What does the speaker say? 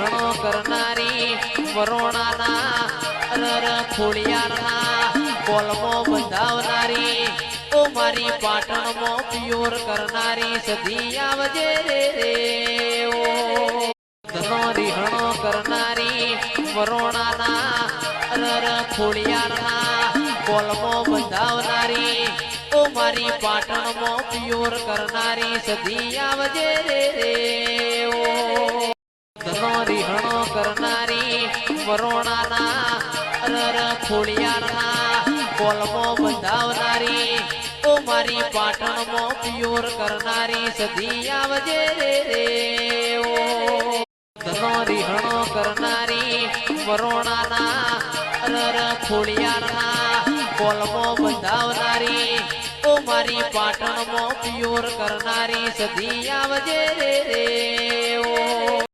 રીહણો કરનારી વરોણાના અરર ખોડિયારના કોલમો બંધાવનારી ઓ મારી પાટણમાં પ્યોર કરનારી સધી આવજે રે ઓ ધનો રીહણો કરનારી વરોણાના અરર ખોડિયારના કોલમો બંધાવનારી ઓ મારી પાટણમાં પ્યોર કરનારી સધી આવજે રે ઓ ધનો રીહણો કરનારી વરોણાના અરર ખોડિયારના કોલમો બંધાવનારી ઓ મારી પાટણમાં પ્યોર કરનારી સધી આવજે રે ઓ ધનો રીહણો કરનારી વરોણાના અરર ખોડિયારના કોલમો બંધાવનારી ઓ મારી પાટણમાં પ્યોર કરનારી સધી આવજે રે ઓ